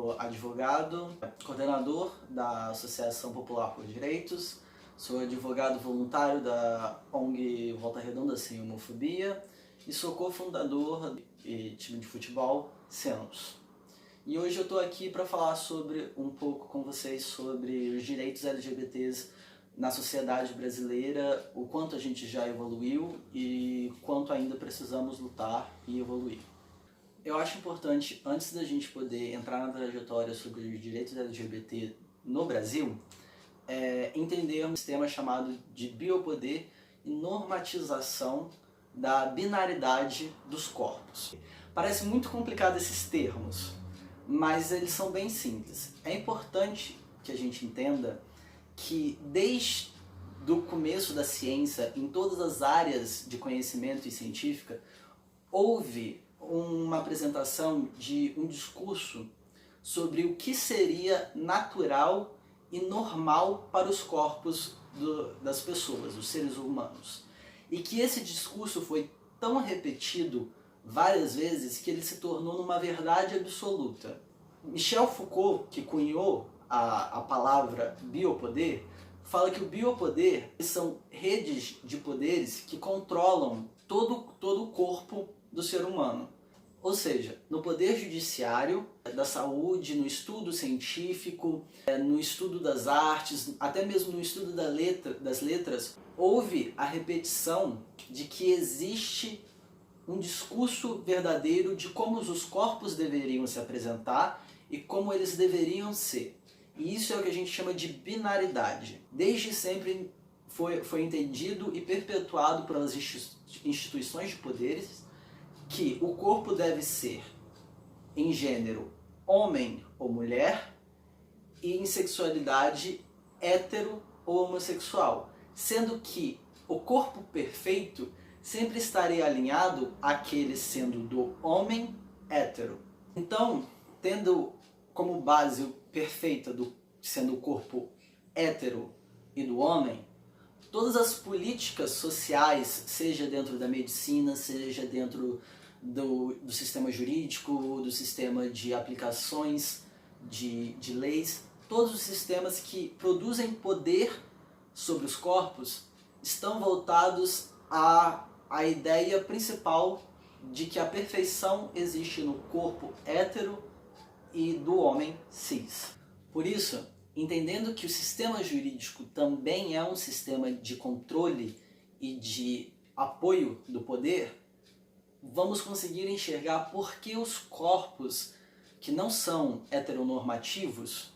sou advogado, coordenador da Associação Popular por Direitos, sou advogado voluntário da ONG Volta Redonda Sem Homofobia e sou cofundador do time de futebol Senos. E hoje eu estou aqui para falar um pouco com vocês sobre os direitos LGBTs na sociedade brasileira, o quanto a gente já evoluiu e quanto ainda precisamos lutar e evoluir. Eu acho importante, antes da gente poder entrar na trajetória sobre os direitos LGBT no Brasil, entendermos um sistema chamado de biopoder e normatização da binaridade dos corpos. Parece muito complicado esses termos, mas eles são bem simples. É importante que a gente entenda que desde o começo da ciência, em todas as áreas de conhecimento e científica, houve uma apresentação de um discurso sobre o que seria natural e normal para os corpos das pessoas, os seres humanos. E que esse discurso foi tão repetido várias vezes que ele se tornou numa verdade absoluta. Michel Foucault, que cunhou a palavra biopoder, fala que o biopoder são redes de poderes que controlam todo o corpo do ser humano. Ou seja, no poder judiciário, da saúde, no estudo científico, no estudo das artes, até mesmo no estudo das letras, houve a repetição de que existe um discurso verdadeiro de como os corpos deveriam se apresentar e como eles deveriam ser. E isso é o que a gente chama de binaridade. Desde sempre foi entendido e perpetuado pelas instituições de poderes que o corpo deve ser, em gênero, homem ou mulher, e em sexualidade, hétero ou homossexual, sendo que o corpo perfeito sempre estaria alinhado àquele sendo do homem hétero. Então, tendo como base perfeita sendo o corpo hétero e do homem, todas as políticas sociais, seja dentro da medicina, seja dentro do sistema jurídico, do sistema de aplicações de leis, todos os sistemas que produzem poder sobre os corpos estão voltados à ideia principal de que a perfeição existe no corpo hétero e do homem cis. Por isso, entendendo que o sistema jurídico também é um sistema de controle e de apoio do poder, vamos conseguir enxergar por que os corpos que não são heteronormativos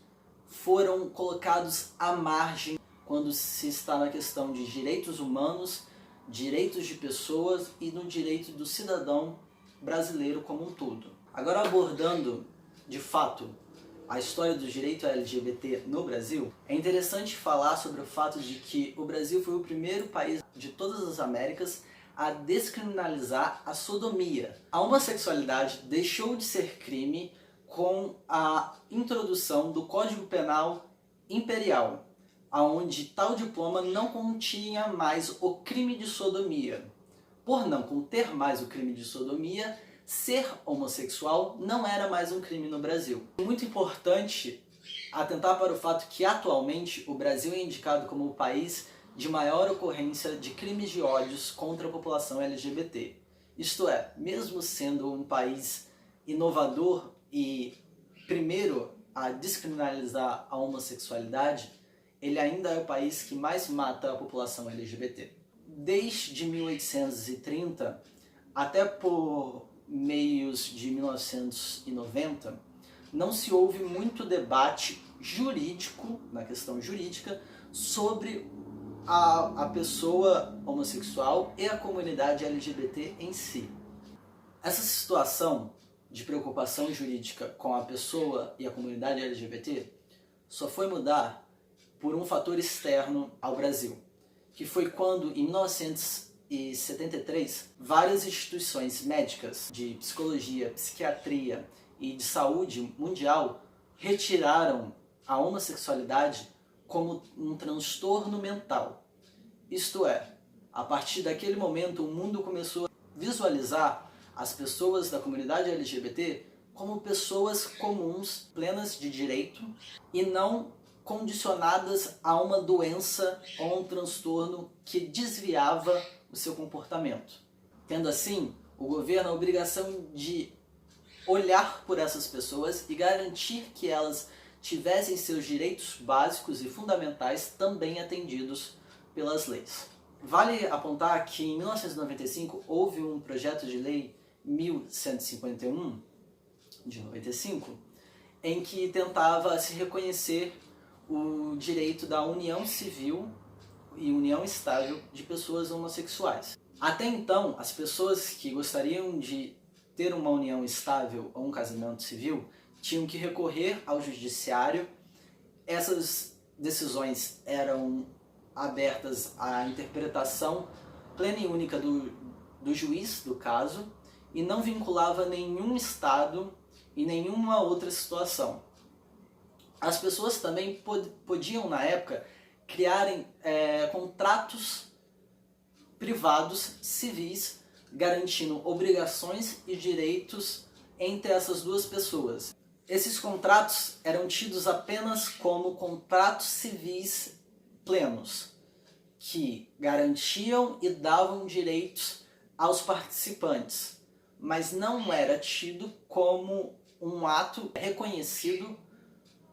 foram colocados à margem quando se está na questão de direitos humanos, direitos de pessoas e no direito do cidadão brasileiro como um todo. Agora, abordando de fato a história do direito LGBT no Brasil, é interessante falar sobre o fato de que o Brasil foi o primeiro país de todas as Américas a descriminalizar a sodomia. A homossexualidade deixou de ser crime com a introdução do Código Penal Imperial, onde tal diploma não continha mais o crime de sodomia. Por não conter mais o crime de sodomia, ser homossexual não era mais um crime no Brasil. É muito importante atentar para o fato que atualmente o Brasil é indicado como o país de maior ocorrência de crimes de ódio contra a população LGBT. Isto é, mesmo sendo um país inovador e primeiro a descriminalizar a homossexualidade, ele ainda é o país que mais mata a população LGBT. Desde 1830 até por meios de 1990, não se houve muito debate jurídico, na questão jurídica, sobre a pessoa homossexual e a comunidade LGBT em si. Essa situação de preocupação jurídica com a pessoa e a comunidade LGBT só foi mudar por um fator externo ao Brasil, que foi quando, em 1973, várias instituições médicas de psicologia, psiquiatria e de saúde mundial retiraram a homossexualidade como um transtorno mental. Isto é, a partir daquele momento o mundo começou a visualizar as pessoas da comunidade LGBT como pessoas comuns, plenas de direito, e não condicionadas a uma doença ou um transtorno que desviava o seu comportamento. Tendo assim, o governo a obrigação de olhar por essas pessoas e garantir que elas tivessem seus direitos básicos e fundamentais também atendidos pelas leis. Vale apontar que em 1995 houve um projeto de lei 1151 de 95 em que tentava se reconhecer o direito da união civil e união estável de pessoas homossexuais. Até então, as pessoas que gostariam de ter uma união estável ou um casamento civil tinham que recorrer ao judiciário. Essas decisões eram abertas à interpretação plena e única do juiz do caso e não vinculava nenhum estado e nenhuma outra situação. As pessoas também podiam, na época, criarem contratos privados civis garantindo obrigações e direitos entre essas duas pessoas. Esses contratos eram tidos apenas como contratos civis plenos, que garantiam e davam direitos aos participantes, mas não era tido como um ato reconhecido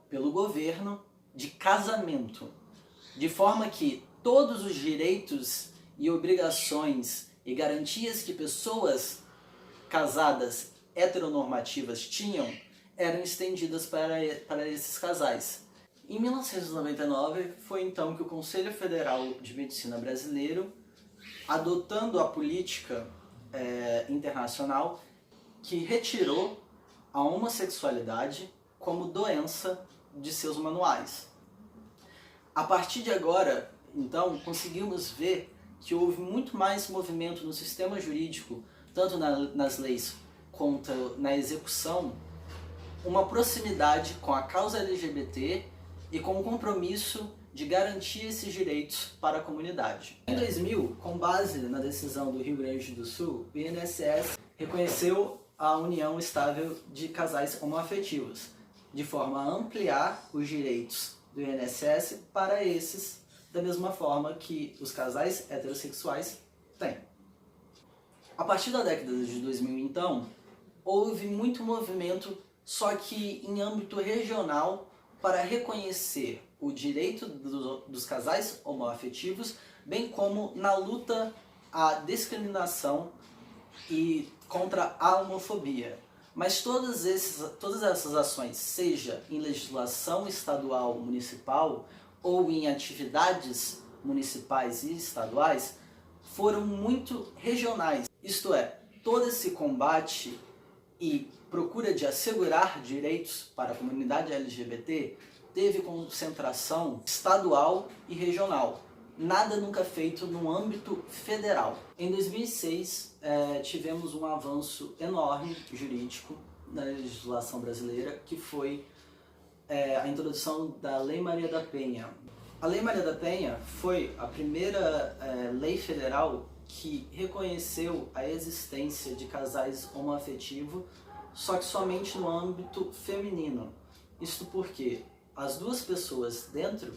pelo governo de casamento, de forma que todos os direitos e obrigações e garantias que pessoas casadas heteronormativas tinham eram estendidas para esses casais. Em 1999 foi então que o Conselho Federal de Medicina brasileiro, adotando a política internacional, que retirou a homossexualidade como doença de seus manuais. A partir de agora, então, conseguimos ver que houve muito mais movimento no sistema jurídico, tanto nas leis quanto na execução, uma proximidade com a causa LGBT e com o compromisso de garantir esses direitos para a comunidade. Em 2000, com base na decisão do Rio Grande do Sul, o INSS reconheceu a união estável de casais homoafetivos, de forma a ampliar os direitos do INSS para esses, da mesma forma que os casais heterossexuais têm. A partir da década de 2000, então, houve muito movimento, só que em âmbito regional, para reconhecer o direito dos casais homoafetivos, bem como na luta à discriminação e contra a homofobia. Mas todas essas ações, seja em legislação estadual, municipal ou em atividades municipais e estaduais, foram muito regionais. Isto é, todo esse combate e procura de assegurar direitos para a comunidade LGBT teve concentração estadual e regional. Nada nunca feito no âmbito federal. Em 2006, tivemos um avanço enorme jurídico na legislação brasileira, que foi a introdução da Lei Maria da Penha. A Lei Maria da Penha foi a primeira lei federal que reconheceu a existência de casais homoafetivos, só que somente no âmbito feminino. Isto porque as duas pessoas dentro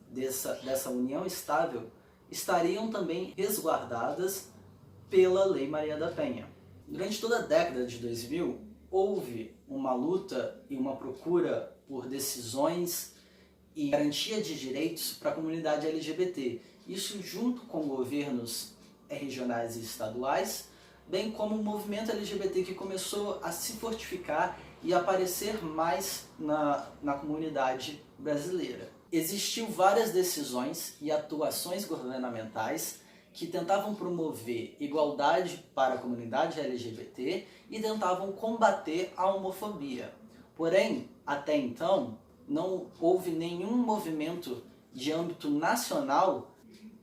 dessa união estável estariam também resguardadas pela Lei Maria da Penha. Durante toda a década de 2000, houve uma luta e uma procura por decisões e garantia de direitos para a comunidade LGBT. Isso junto com governos regionais e estaduais, bem como o movimento LGBT que começou a se fortificar e aparecer mais na comunidade brasileira. Existiam várias decisões e atuações governamentais que tentavam promover igualdade para a comunidade LGBT e tentavam combater a homofobia. Porém, até então, não houve nenhum movimento de âmbito nacional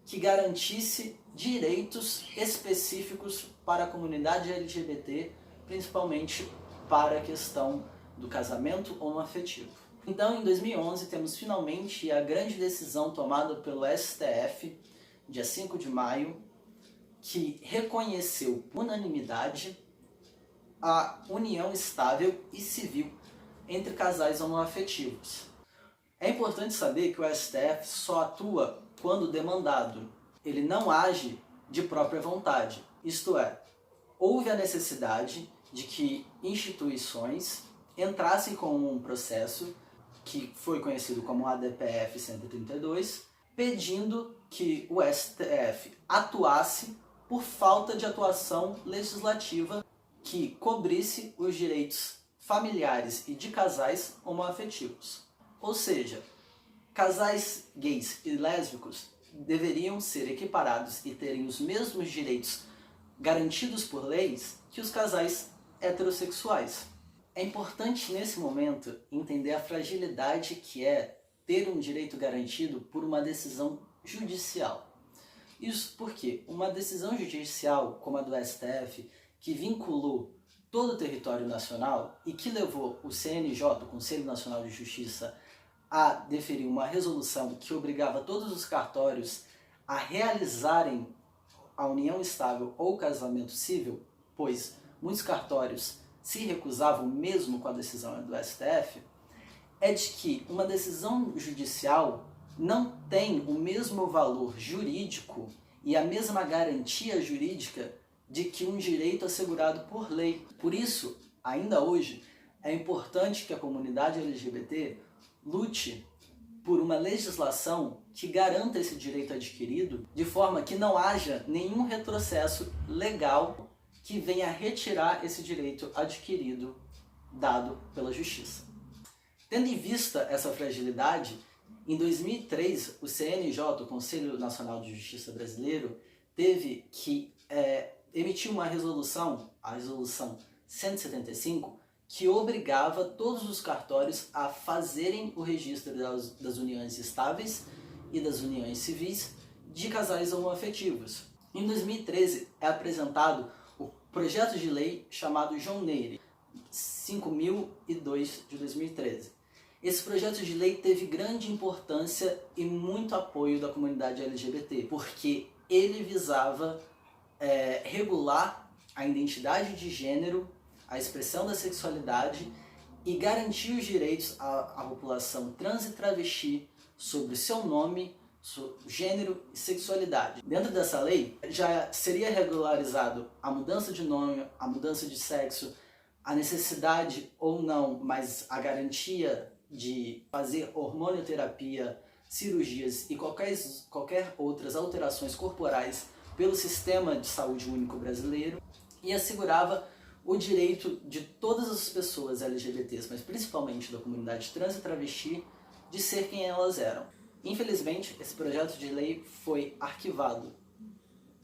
que garantisse direitos específicos para a comunidade LGBT, principalmente para a questão do casamento homoafetivo. Então, em 2011, temos finalmente a grande decisão tomada pelo STF, dia 5 de maio, que reconheceu por unanimidade a união estável e civil entre casais homoafetivos. É importante saber que o STF só atua quando demandado. Ele não age de própria vontade, isto é, houve a necessidade de que instituições entrassem com um processo que foi conhecido como ADPF 132, pedindo que o STF atuasse por falta de atuação legislativa que cobrisse os direitos familiares e de casais homoafetivos. Ou seja, casais gays e lésbicos deveriam ser equiparados e terem os mesmos direitos garantidos por leis que os casais heterossexuais. É importante nesse momento entender a fragilidade que é ter um direito garantido por uma decisão judicial. Isso porque uma decisão judicial como a do STF, que vinculou todo o território nacional e que levou o CNJ, o Conselho Nacional de Justiça, a deferir uma resolução que obrigava todos os cartórios a realizarem a união estável ou casamento civil, pois muitos cartórios se recusavam mesmo com a decisão do STF, é de que uma decisão judicial não tem o mesmo valor jurídico e a mesma garantia jurídica de que um direito assegurado por lei. Por isso, ainda hoje, é importante que a comunidade LGBT lute por uma legislação que garanta esse direito adquirido de forma que não haja nenhum retrocesso legal que venha retirar esse direito adquirido dado pela Justiça. Tendo em vista essa fragilidade, em 2003, o CNJ, o Conselho Nacional de Justiça Brasileiro, teve que emitir uma resolução, a Resolução 175, que obrigava todos os cartórios a fazerem o registro das uniões estáveis e das uniões civis de casais homoafetivos. Em 2013 é apresentado o projeto de lei chamado João Nery, 5002 de 2013. Esse projeto de lei teve grande importância e muito apoio da comunidade LGBT, porque ele visava regular a identidade de gênero, a expressão da sexualidade e garantir os direitos à população trans e travesti sobre seu nome, gênero e sexualidade. Dentro dessa lei, já seria regularizado a mudança de nome, a mudança de sexo, a necessidade ou não, mas a garantia de fazer hormonioterapia, cirurgias e qualquer outras alterações corporais pelo Sistema de Saúde Único Brasileiro, e assegurava o direito de todas as pessoas LGBTs, mas principalmente da comunidade trans e travesti, de ser quem elas eram. Infelizmente, esse projeto de lei foi arquivado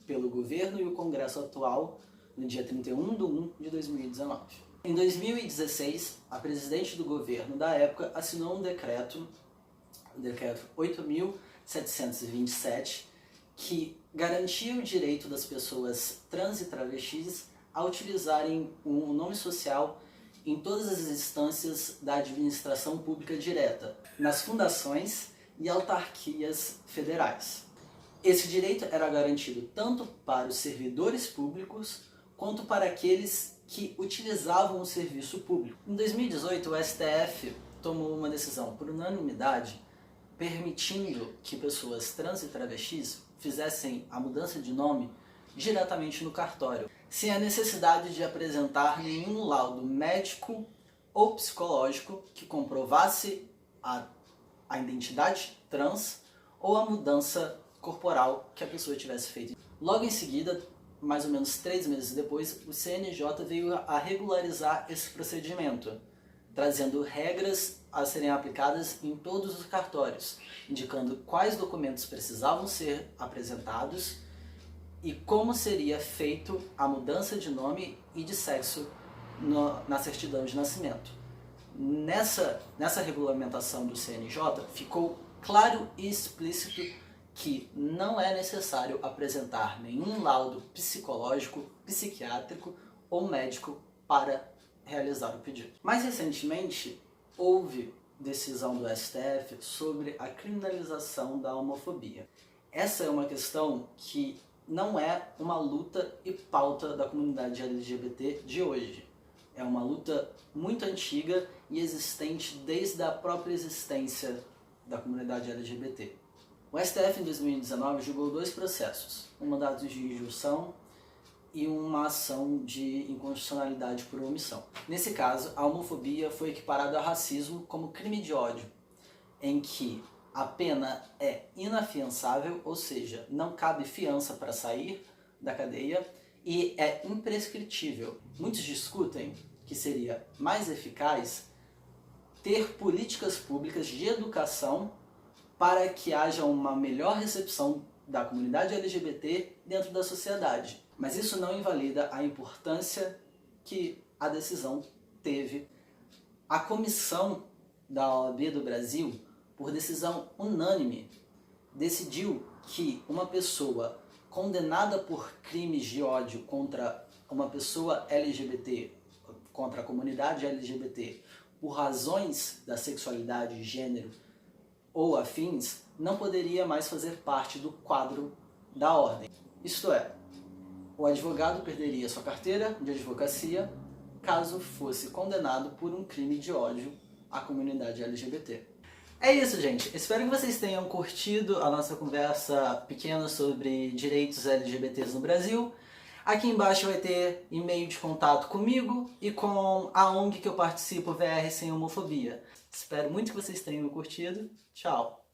pelo governo e o Congresso atual no dia 31 de 1 de 2019. Em 2016, a presidente do governo da época assinou um decreto, o decreto 8.727, que garantia o direito das pessoas trans e travestis a utilizarem o nome social em todas as instâncias da administração pública direta, nas fundações e autarquias federais. Esse direito era garantido tanto para os servidores públicos quanto para aqueles que utilizavam o serviço público. Em 2018, o STF tomou uma decisão por unanimidade permitindo que pessoas trans e travestis fizessem a mudança de nome diretamente no cartório, sem a necessidade de apresentar nenhum laudo médico ou psicológico que comprovasse a identidade trans ou a mudança corporal que a pessoa tivesse feito. Logo em seguida, mais ou menos 3 meses depois, o CNJ veio a regularizar esse procedimento, trazendo regras a serem aplicadas em todos os cartórios, indicando quais documentos precisavam ser apresentados e como seria feito a mudança de nome e de sexo na certidão de nascimento. Nessa regulamentação do CNJ, ficou claro e explícito que não é necessário apresentar nenhum laudo psicológico, psiquiátrico ou médico para realizar o pedido. Mais recentemente, houve decisão do STF sobre a criminalização da homofobia. Essa é uma questão que não é uma luta e pauta da comunidade LGBT de hoje. É uma luta muito antiga e existente desde a própria existência da comunidade LGBT. O STF em 2019 julgou 2 processos, um mandado de injunção e uma ação de inconstitucionalidade por omissão. Nesse caso, a homofobia foi equiparada ao racismo como crime de ódio, em que a pena é inafiançável, ou seja, não cabe fiança para sair da cadeia, e é imprescritível. Muitos discutem que seria mais eficaz ter políticas públicas de educação para que haja uma melhor recepção da comunidade LGBT dentro da sociedade. Mas isso não invalida a importância que a decisão teve. A comissão da OAB do Brasil, por decisão unânime, decidiu que uma pessoa condenada por crimes de ódio contra uma pessoa LGBT, contra a comunidade LGBT, por razões da sexualidade, gênero ou afins, não poderia mais fazer parte do quadro da ordem. Isto é, o advogado perderia sua carteira de advocacia caso fosse condenado por um crime de ódio à comunidade LGBT. É isso, gente. Espero que vocês tenham curtido a nossa conversa pequena sobre direitos LGBTs no Brasil. Aqui embaixo vai ter e-mail de contato comigo e com a ONG que eu participo, VR Sem Homofobia. Espero muito que vocês tenham curtido. Tchau!